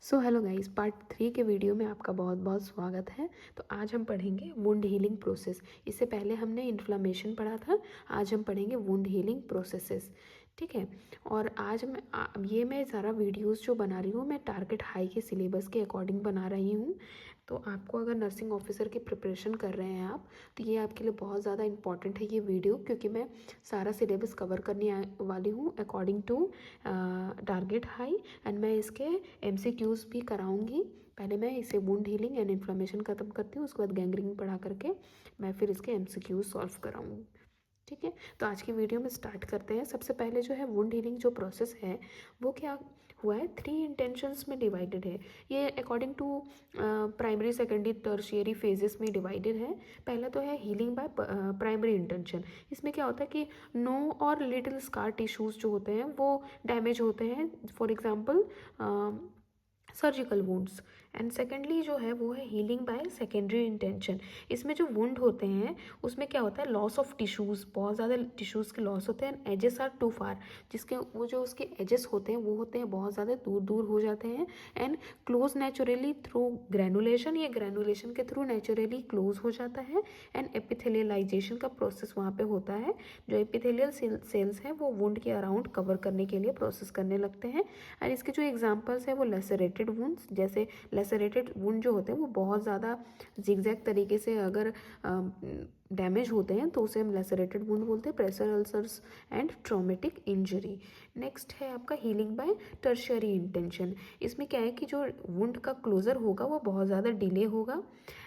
So hello guys, part 3 के video में आपका बहुत बहुत स्वागत है। तो आज हम पढ़ेंगे वुंड हीलिंग प्रोसेस। इससे पहले हमने इन्फ्लामेशन पढ़ा था, आज हम पढ़ेंगे वुंड हीलिंग प्रोसेसेस। ठीक है। और आज मैं सारा वीडियोस जो बना रही हूँ, मैं टारगेट हाई के सिलेबस के अकॉर्डिंग बना रही हूँ। तो आपको अगर नर्सिंग ऑफिसर की प्रिपरेशन कर रहे हैं आप, तो ये आपके लिए बहुत ज़्यादा इंपॉर्टेंट है ये वीडियो, क्योंकि मैं सारा सिलेबस कवर करने वाली हूँ according to target high. And मैं इसके MCQs भी कराऊंगी। पहले मैं इसे वुंड हीलिंग एंड इन्फ्लेमेशन ख़त्म करती हूँ, उसके बाद गैंग्रीन पढ़ा करके मैं फिर इसके MCQs सॉल्व कराऊंगी। ठीक है। तो आज की वीडियो में स्टार्ट करते हैं। सबसे पहले जो है वुंड हीलिंग जो प्रोसेस है वो क्या हुआ है, 3 इंटेंशंस में डिवाइडेड है। ये according to primary secondary tertiary phases में डिवाइडेड है। पहला तो है हीलिंग बाय प्राइमरी इंटेंशन। इसमें क्या होता है कि नो और लिटिल स्कार टिश्यूज़ जो होते हैं वो डैमेज होते हैं, for example surgical wounds. And secondly जो है वो है हीलिंग बाय सेकेंडरी इंटेंशन। इसमें जो वुंड होते हैं उसमें क्या होता है, लॉस ऑफ टिश्यूज़, बहुत ज़्यादा टिश्यूज़ के लॉस होते हैं। एजेस आर टू फार, जिसके वो जो उसके एजेस होते हैं वो होते हैं बहुत ज़्यादा दूर दूर हो जाते हैं। And close naturally through granulation, ये ग्रेनुलेशन के थ्रू नेचुरली क्लोज हो जाता है। एंड एपिथेलियलाइजेशन का प्रोसेस वहाँ पे होता है। जो एपिथेलियल सेल्स हैं वो वुंड के अराउंड कवर करने के लिए प्रोसेस करने लगते हैं। और इसके जो एग्जांपल्स है वो लेसरेटेड वुंड्स, जैसे लेसरेटेड वुंड जो होते हैं वो बहुत ज़्यादा जिगजैग तरीके से अगर डैमेज होते हैं तो उसे हम लेसरेटेड वुंड बोलते हैं। Pressure ulcers and traumatic injury. Next है आपका हीलिंग बाय टर्शियरी इंटेंशन। इसमें क्या है कि जो वुंड का क्लोजर होगा वो बहुत ज़्यादा डिले होगा।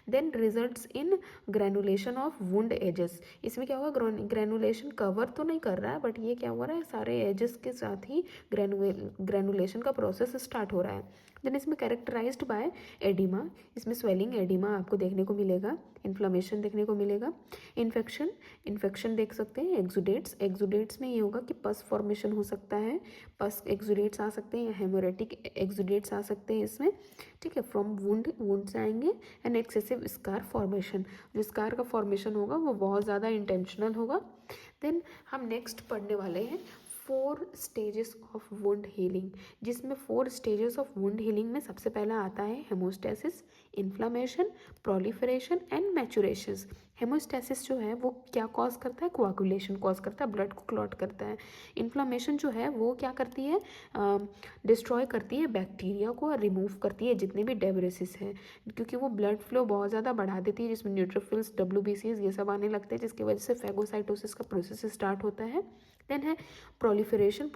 Then results in granulation of wound edges. इसमें क्या होगा, ग्रेनुलेशन कवर तो नहीं कर रहा है, बट ये क्या हो रहा है, सारे एजेस के साथ ही ग्रेनुलेशन का प्रोसेस स्टार्ट हो रहा है। देन इसमें कैरेक्टराइज्ड बाय एडिमा, इसमें स्वेलिंग एडिमा आपको देखने को मिलेगा, इन्फ्लामेशन देखने को मिलेगा। इन्फेक्शन देख सकते हैं। एक्सुडेट्स में ये होगा कि पस फॉर्मेशन हो सकता है, पस एक्सुडेट्स आ सकते हैं या हेमोरेटिक एक्सुडेट्स आ सकते हैं इसमें। ठीक है। फ्रॉम वुंड से आएंगे। एंड एक्सेसिव स्कार फॉर्मेशन, जो स्कार का फॉर्मेशन होगा वो बहुत ज़्यादा इंटेंशनल होगा। देन हम नेक्स्ट पढ़ने वाले हैं 4 स्टेजेस ऑफ वुंड हीलिंग, जिसमें 4 स्टेजेस ऑफ वुंड हीलिंग में सबसे पहला आता है haemostasis, inflammation, proliferation and maturation. Haemostasis जो है वो क्या कॉज करता है, कोआगुलेशन कॉज करता है, ब्लड को क्लॉट करता है। इन्फ्लामेशन जो है वो क्या करती है, डिस्ट्रॉय करती है बैक्टीरिया को और रिमूव करती है जितने भी डेब्रेसिस हैं, क्योंकि वो ब्लड फ्लो बहुत ज़्यादा बढ़ा देती है, जिसमें न्यूट्रोफिल्स, WBCs ये सब आने लगते हैं, जिसकी वजह से फैगोसाइटोसिस का प्रोसेस स्टार्ट होता है। देन है प्रोलिफरेशन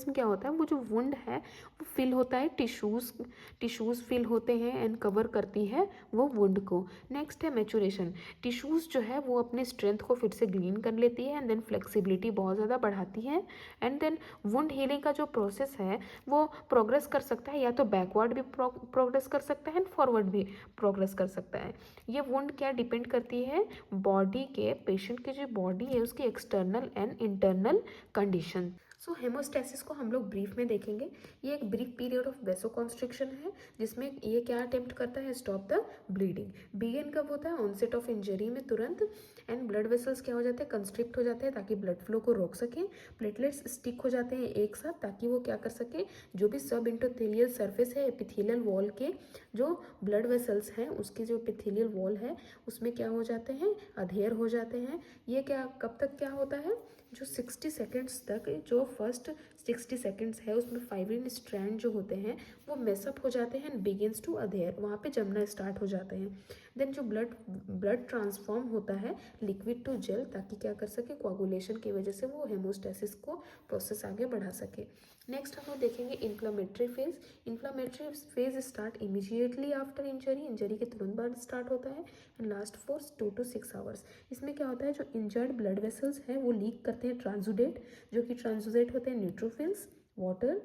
में क्या होता है, वो जो वुंड है वो फिल होता है, टिश्यूज़ फिल होते हैं एंड कवर करती है वो वुंड को। नेक्स्ट है मैचुरेशन। टिश्यूज़ जो है वो अपने स्ट्रेंथ को फिर से गेन कर लेती है एंड देन फ्लेक्सिबिलिटी बहुत ज़्यादा बढ़ाती है। एंड देन वुंड हीलिंग का जो प्रोसेस है वो प्रोग्रेस कर सकता है, या तो बैकवर्ड भी प्रोग्रेस कर सकता है एंड फॉरवर्ड भी प्रोग्रेस कर सकता है। ये वुंड क्या डिपेंड करती है, बॉडी के, पेशेंट की जो बॉडी है उसकी external and internal condition. So haemostasis को हम लोग ब्रीफ में देखेंगे। ये एक ब्रीफ पीरियड ऑफ वेसोकॉन्स्ट्रिक्शन है, जिसमें ये क्या अटेम्प्ट करता है, स्टॉप द ब्लीडिंग। बिगिन कब होता है, ऑनसेट ऑफ इंजरी में तुरंत। एंड ब्लड वेसल्स क्या हो जाते हैं, कंस्ट्रिक्ट हो जाते हैं ताकि ब्लड फ्लो को रोक सकें। प्लेटलेट्स स्टिक हो जाते हैं एक साथ ताकि वो क्या कर सके, जो भी सब इंटोथेलियल सर्फेस है एपिथेलियल वॉल के, जो ब्लड वेसल्स हैं उसकी जो एपिथेलियल वॉल है उसमें क्या हो जाते हैं, अधेयर हो जाते हैं। ये क्या कब तक क्या होता है, जो 60 सेकेंड्स तक, जो फर्स्ट 60 सेकेंड्स है उसमें फाइब्रिन स्ट्रैंड जो होते हैं वो मेसअप हो जाते हैं एंड बिगिंस टू अधेयर, वहाँ पे जमना स्टार्ट हो जाते हैं। देन जो ब्लड ट्रांसफॉर्म होता है लिक्विड टू जेल, ताकि क्या कर सके, कोआगुलेशन की वजह से वो हेमोस्टेसिस को प्रोसेस आगे बढ़ा सके। नेक्स्ट हम लोग देखेंगे inflammatory phase. Inflammatory phase start immediately after injury के तुरंत बाद स्टार्ट होता है and last for 2 to 6 hours. इसमें क्या होता है, जो इंजर्ड ब्लड वेसल्स हैं वो लीक करते हैं ट्रांसुडेट, जो कि ट्रांसुडेट होते हैं न्यूट्रोफिल्स, वाटर,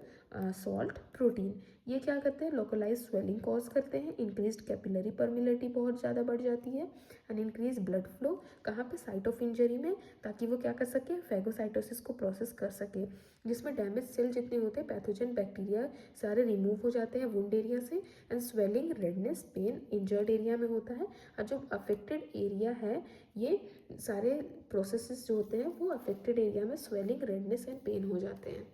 सॉल्ट, प्रोटीन। ये क्या करते हैं, लोकलाइज स्वेलिंग कॉज करते हैं, इंक्रीज्ड कैपिलरी परमिलिटी बहुत ज़्यादा बढ़ जाती है एंड इंक्रीज ब्लड फ्लो, कहाँ पे, साइट ऑफ इंजरी में, ताकि वो क्या कर सके, फैगोसाइटोसिस को प्रोसेस कर सके, जिसमें डैमेज सेल जितने होते हैं, पैथोजन बैक्टीरिया सारे रिमूव हो जाते हैं वुंड एरिया से। And swelling, redness, pain injured area में होता है, और जो अफेक्टेड एरिया है, ये सारे प्रोसेसेस जो होते हैं वो अफेक्टेड एरिया में स्वेलिंग, रेडनेस एंड पेन हो जाते हैं।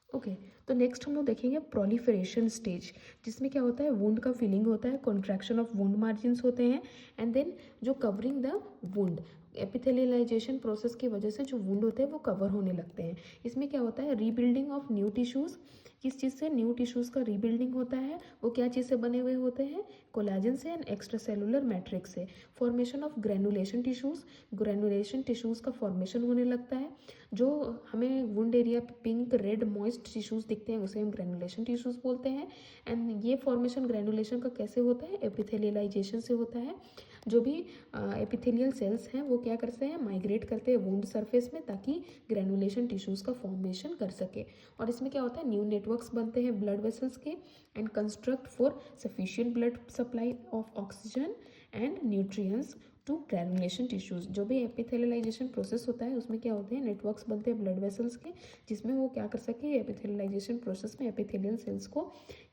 ओके तो नेक्स्ट हम लोग देखेंगे प्रोलिफरेशन स्टेज, जिसमें क्या होता है, वुंड का फिलिंग होता है, कॉन्ट्रैक्शन ऑफ वुंड मार्जिन्स होते हैं, एंड देन जो कवरिंग द वुंड, एपिथेलियलाइजेशन प्रोसेस की वजह से जो वुंड होते हैं वो कवर होने लगते हैं। इसमें क्या होता है, रीबिल्डिंग ऑफ न्यू टिश्यूज़, किस चीज़ से न्यू टिश्यूज़ का रीबिल्डिंग होता है, वो क्या चीज़ से बने हुए होते हैं, कोलेजन से एंड एक्स्ट्रा सेलुलर मैट्रिक्स से। Formation of granulation tissues, granulation tissues का फॉर्मेशन होने लगता है। जो हमें वुंड एरिया पे पिंक रेड मॉइस्ट टिश्यूज़ दिखते हैं उसे हम ग्रेनुलेशन टिश्यूज़ बोलते हैं। एंड ये फॉर्मेशन ग्रेनुलेशन का कैसे होता है, एपिथेलियलाइजेशन से होता है। जो भी एपिथेलियल सेल्स हैं वो क्या करते हैं, माइग्रेट करते हैं वुंड सरफेस में, ताकि ग्रेनुलेशन टिश्यूज़ का फॉर्मेशन कर सके। और इसमें क्या होता है, न्यू नेटवर्क्स बनते हैं ब्लड वेसल्स के, and construct for sufficient blood supply of oxygen and nutrients to granulation tissues. जो भी एपिथेलियलाइजेशन प्रोसेस होता है उसमें क्या होते हैं, नेटवर्क्स बनते हैं ब्लड वेसल्स के, जिसमें वो क्या कर सके, एपिथेलियलाइजेशन प्रोसेस में एपिथेलियल सेल्स को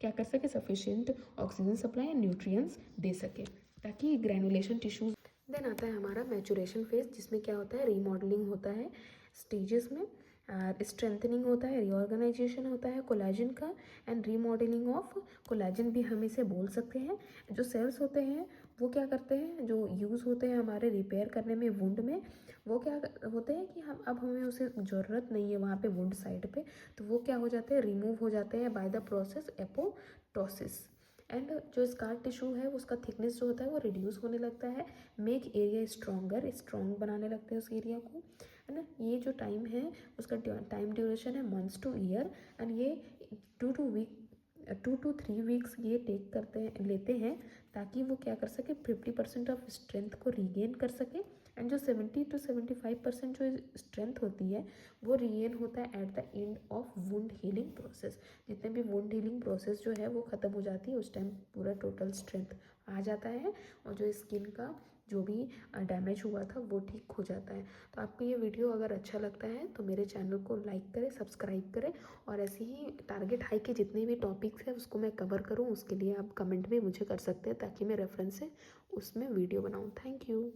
क्या कर सके, sufficient oxygen supply and nutrients दे सके, ताकि ग्रेनुलेशन टिश्यूज़। देन आता है हमारा मैचुरेशन फेज, जिसमें क्या होता है, रीमॉडलिंग होता है स्टेजेस में, स्ट्रेंथनिंग होता है, रीऑर्गेनाइजेशन होता है कोलेजन का, एंड रीमॉडलिंग ऑफ कोलेजन भी हम इसे बोल सकते हैं। जो सेल्स होते हैं वो क्या करते हैं, जो यूज़ होते हैं हमारे रिपेयर करने में वुंड में, वो क्या होते हैं कि हम अब हमें उसे ज़रूरत नहीं है वहाँ पे वुंड साइड पे, तो वो क्या हो जाते हैं, रिमूव हो जाते हैं by the process apoptosis. And जो स्कार टिश्यू है उसका थिकनेस जो होता है वो रिड्यूस होने लगता है, मेक एरिया स्ट्रॉन्गर, स्ट्रॉन्ग बनाने लगते हैं उस एरिया को, है ना। ये जो टाइम है उसका टाइम ड्यूरेशन है मंथ्स टू ईयर, एंड ये 2 to 3 वीक्स ये टेक करते हैं, लेते हैं, ताकि वो क्या कर सके, 50% ऑफ स्ट्रेंथ को रीगेन कर सके। एंड जो 70 to 75% जो स्ट्रेंथ होती है वो रीगेन होता है at the end of wound healing process. जितने भी वुंड हीलिंग प्रोसेस जो है वो ख़त्म हो जाती है, उस टाइम पूरा टोटल स्ट्रेंथ आ जाता है, और जो स्किन का जो भी डैमेज हुआ था वो ठीक हो जाता है। तो आपको ये वीडियो अगर अच्छा लगता है तो मेरे चैनल को लाइक करें, सब्सक्राइब करें, और ऐसे ही टारगेट हाई के जितने भी टॉपिक्स हैं उसको मैं कवर करूँ, उसके लिए आप कमेंट भी मुझे कर सकते हैं, ताकि मैं रेफरेंस से उसमें वीडियो बनाऊँ। Thank you.